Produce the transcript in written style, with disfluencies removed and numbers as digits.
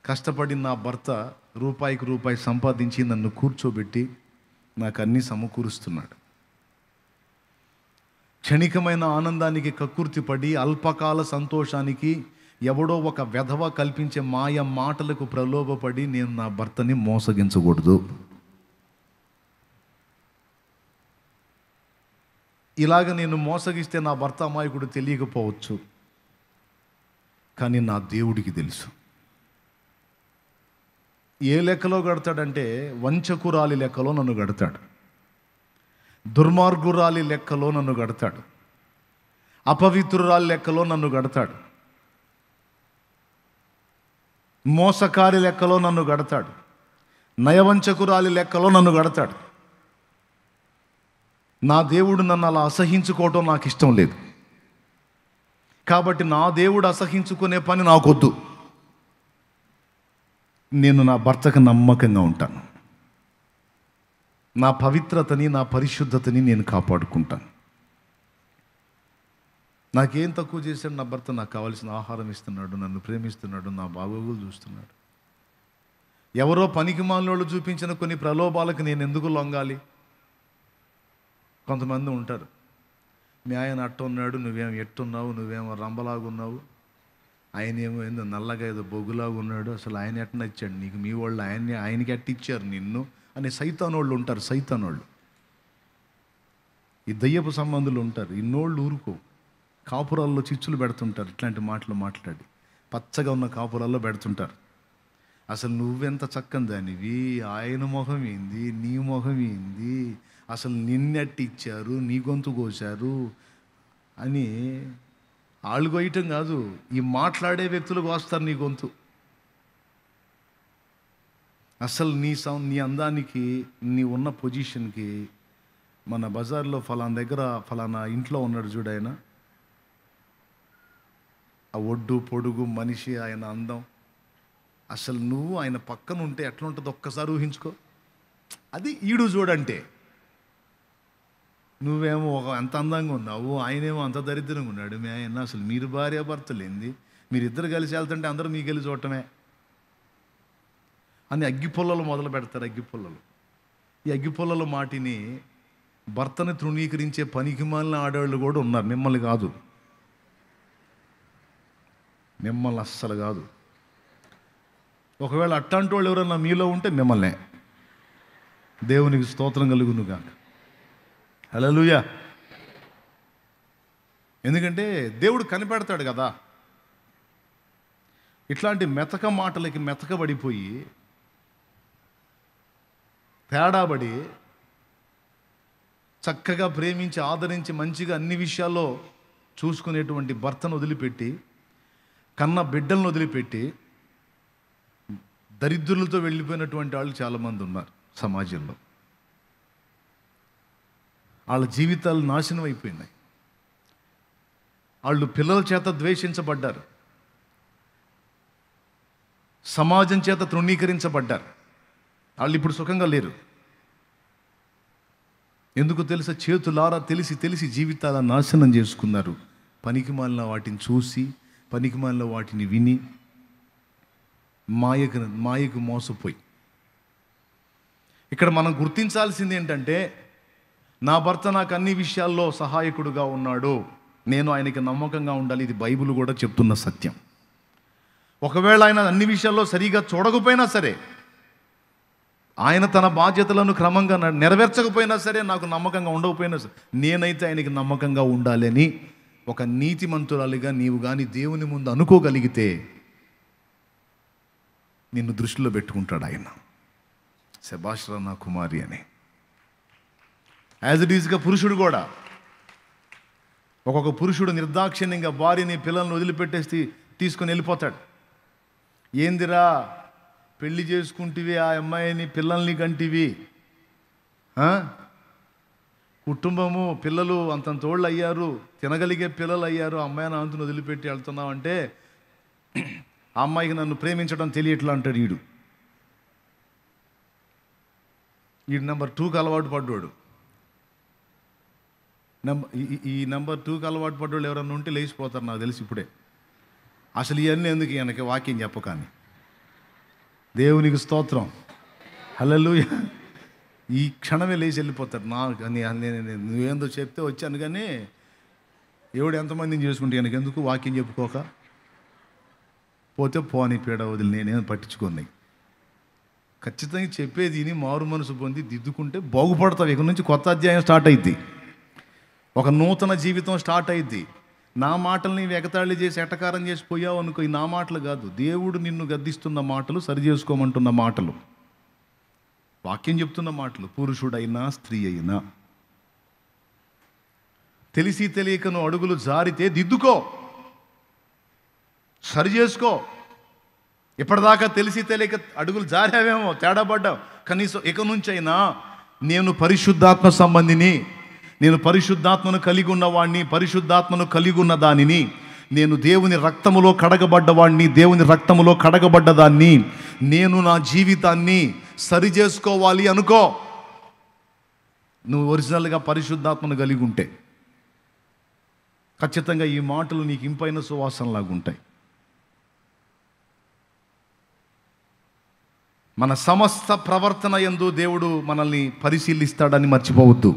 కష్టపడి నా భర్త రూపాయికి రూపాయి సంపాదించి నన్ను కూర్చోబెట్టి నాకు అన్నీ సమకూరుస్తున్నాడు. క్షణికమైన ఆనందానికి కక్కుర్తిపడి అల్పకాల సంతోషానికి ఎవడో ఒక వెధవ కల్పించే మాయ మాటలకు ప్రలోభపడి నేను నా భర్తని మోసగించకూడదు. ఇలాగ నేను మోసగిస్తే నా భర్త అమాయకుడు తెలియకపోవచ్చు, కానీ నా దేవుడికి తెలుసు. ఏ లెక్కలో గడతాడంటే వంచకురాలి లెక్కలో నన్ను గడతాడు, దుర్మార్గురాలి లెక్కలో నన్ను గడతాడు, అపవిత్రురాలి లెక్కలో నన్ను గడతాడు, మోసకారి లెక్కలో నన్ను గడతాడు, నయవంచకురాలి లెక్కలో నన్ను గడతాడు. నా దేవుడు నన్ను అలా అసహించుకోవటం నాకు ఇష్టం లేదు. కాబట్టి నా దేవుడు అసహించుకునే పని నాకొద్దు. నేను నా భర్తకు నమ్మకంగా ఉంటాను. నా పవిత్రతని, నా పరిశుద్ధతని నేను కాపాడుకుంటాను. నాకేం తక్కువ చేశాడు నా భర్త? నాకు కావాల్సిన ఆహారం ఇస్తున్నాడు, నన్ను ప్రేమిస్తున్నాడు, నా బాగోగులు చూస్తున్నాడు. ఎవరో పనికి మాలినోళ్ళు చూపించిన కొన్ని ప్రలోభాలకు నేను ఎందుకు లొంగాలి? కొంతమంది ఉంటారు, మీ ఆయన అట్ట ఉన్నాడు, నువ్వేమో ఎట్టున్నావు, నువ్వేమో రంబలాగున్నావు, ఆయన ఏమో ఏందో నల్లగా ఏదో బొగ్గులాగా ఉన్నాడు, అసలు ఆయన ఎట్ట నచ్చాడు నీకు, మీ వాళ్ళు ఆయనకి ఎట్ట ఇచ్చారు నిన్ను అని సైతానోళ్ళు ఉంటారు. సైతానోళ్ళు, ఈ దయ్యపు సంబంధులు ఉంటారు. ఇన్నోళ్ళు ఊరుకో, కాపురాల్లో చిచ్చులు పెడుతుంటారు. ఇట్లాంటి మాటలు మాట్లాడి పచ్చగా ఉన్న కాపురాల్లో పెడుతుంటారు. అసలు నువ్వెంత చక్కని దానివి, ఆయన మొహం ఏంది, నీ మొహం ఏంది, అసలు నిన్నెట్టి ఇచ్చారు, నీ గొంతు కోశారు అని వాళ్ళు కొయ్యటం కాదు, ఈ మాట్లాడే వ్యక్తులు కోస్తారు నీ గొంతు. అసలు నీ అందానికి, నీ ఉన్న పొజిషన్కి, మన బజార్లో ఫలానా దగ్గర ఫలానా ఇంట్లో ఉన్నాడు చూడు ఆయన, ఆ ఒడ్డు పొడుగు మనిషి, ఆయన అందం, అసలు నువ్వు ఆయన పక్కన ఉంటే ఎట్లా ఉంటుందో ఒక్కసారి ఊహించుకో. అది ఈడు చూడంటే, నువ్వేమో ఎంత అందంగా ఉన్నావు, ఆయనేమో అంత దరిద్రంగా ఉన్నాడు. మీ ఆయన అసలు మీరు భార్యాభర్తలు ఏంది, మీరిద్దరు కలిసి వెళ్తుంటే అందరూ మీకు వెళ్ళి చూడటమే అని అగ్గిపుల్లలు మొదలు పెడతారు. అగ్గిపుల్లలు, ఈ అగ్గిపుల్లల మాటిని భర్తని తృణీకరించే పనికిమాలిన ఆడవాళ్ళు కూడా ఉన్నారు. మిమ్మల్ని కాదు, మిమ్మల్ని అస్సలు కాదు. ఒకవేళ అట్లాంటి వాళ్ళు ఎవరన్నా మీలో ఉంటే మిమ్మల్నే. దేవునికి స్తోత్రం కలుగును గాక. హల్లెలూయా. ఎందుకంటే దేవుడు కనిపెడతాడు కదా. ఇట్లాంటి మెతక మాటలకి మెతకబడిపోయి తేడాబడి చక్కగా ప్రేమించి ఆదరించి మంచిగా అన్ని విషయాల్లో చూసుకునేటువంటి భర్తను వదిలిపెట్టి, కన్న బిడ్డలను వదిలిపెట్టి దరిద్రులతో వెళ్ళిపోయినటువంటి వాళ్ళు చాలామంది ఉన్నారు సమాజంలో. వాళ్ళ జీవితాలు నాశనం అయిపోయినాయి. వాళ్ళు పిల్లల చేత ద్వేషించబడ్డారు, సమాజం చేత తృణీకరించబడ్డారు. వాళ్ళు ఇప్పుడు సుఖంగా లేరు. ఎందుకు తెలుసా? చేతులారా తెలిసి తెలిసి జీవితాల నాశనం చేసుకున్నారు. పనికిమాలిన వాటిని చూసి, పనికిమాలిన వాటిని విని, మాయకు మోసపోయి. ఇక్కడ మనం గుర్తించాల్సింది ఏంటంటే, నా భర్త నాకు అన్ని విషయాల్లో సహాయకుడుగా ఉన్నాడు, నేను ఆయనకి నమ్మకంగా ఉండాలి. ఇది బైబిల్ కూడా చెప్తున్న సత్యం. ఒకవేళ ఆయన అన్ని విషయాల్లో సరిగా చూడకపోయినా సరే, ఆయన తన బాధ్యతలను క్రమంగా నెరవేర్చకపోయినా సరే, నాకు నమ్మకంగా ఉండకపోయినా సరే, నేనైతే ఆయనకి నమ్మకంగా ఉండాలని ఒక నీతిమంతురాలిగా నీవు కానీ దేవుని ముందు అనుకోగలిగితే నిన్ను దృష్టిలో పెట్టుకుంటాడు ఆయన. శభాష్ రా నా కుమారి అని. యాజ్ ఇట్ ఈజ్గా పురుషుడు కూడా, ఒక్కొక్క పురుషుడు నిర్దాక్షిణ్యంగా భార్యని పిల్లల్ని వదిలిపెట్టేసి తీసుకొని వెళ్ళిపోతాడు. ఏందిరా పెళ్లి చేసుకుంటివి, ఆ అమ్మాయిని పిల్లల్ని కంటివి, కుటుంబము పిల్లలు అంతంతోళ్ళు అయ్యారు, తినగలిగే పిల్లలు అయ్యారు, అమ్మాయిని అంతుని వదిలిపెట్టి వెళ్తున్నావు అంటే ఆ అమ్మాయికి నన్ను ప్రేమించడం తెలియట్లా అంటాడు ఈడు. నెంబర్ 2కి అలవాటు పడ్డాడు. ఈ నెంబర్ 2కి అలవాటు పడ్డాడు ఎవరన్నా ఉంటే లేచిపోతారు నాకు తెలిసి ఇప్పుడే. అసలు ఇవన్నీ ఎందుకు ఈయనకి వాక్యం చెప్పకాని. దేవునికి స్తోత్రం. హల్లెలూయా. ఈ క్షణమే లేచి వెళ్ళిపోతాడు. నువ్వేందో చెప్తే వచ్చాను, కానీ ఎవడు ఎంతమందిని చేసుకుంటే ఎందుకు వాక్యం చెప్పుకోక పోతే పోని పీడ వదిలి నేనేం పట్టించుకోని. ఖచ్చితంగా చెప్పేది విని మారు మనసు పొంది దిద్దుకుంటే బాగుపడతావు. ఇక నుంచి కొత్త అధ్యాయం స్టార్ట్ అయింది, ఒక నూతన జీవితం స్టార్ట్ అయింది. నా మాటల్ని ఎగతాళి చేసి ఎటకారం చేసి పోయావు అనుకో, ఈ నా మాటలు కాదు, దేవుడు నిన్ను గద్దిస్తున్న మాటలు, సరి చేసుకోమంటున్న మాటలు, వాక్యం చెప్తున్న మాటలు. పురుషుడైనా స్త్రీ అయినా తెలిసి తెలియకను అడుగులు జారితే దిద్దుకో, సరి చేసుకో. ఇప్పటిదాకా తెలిసి తెలియక అడుగులు జారావేమో, తేడా పడ్డావు. కనీసం ఇక నుంచైనా నేను పరిశుద్ధాత్మ సంబంధిని, నేను పరిశుద్ధాత్మను కలిగి ఉన్నవాడిని, పరిశుద్ధాత్మను కలిగి ఉన్న దానిని, నేను దేవుని రక్తములో కడగబడ్డవాడిని, దేవుని రక్తములో కడగబడ్డదాన్ని, నేను నా జీవితాన్ని సరి చేసుకోవాలి అనుకో. నువ్వు ఒరిజినల్గా పరిశుద్ధాత్మను కలిగి ఉంటే ఖచ్చితంగా ఈ మాటలు నీకు ఇంపైన సువాసనలాగా ఉంటాయి. మన సమస్త ప్రవర్తన యందు దేవుడు మనల్ని పరిశీలిస్తాడని మర్చిపోవద్దు.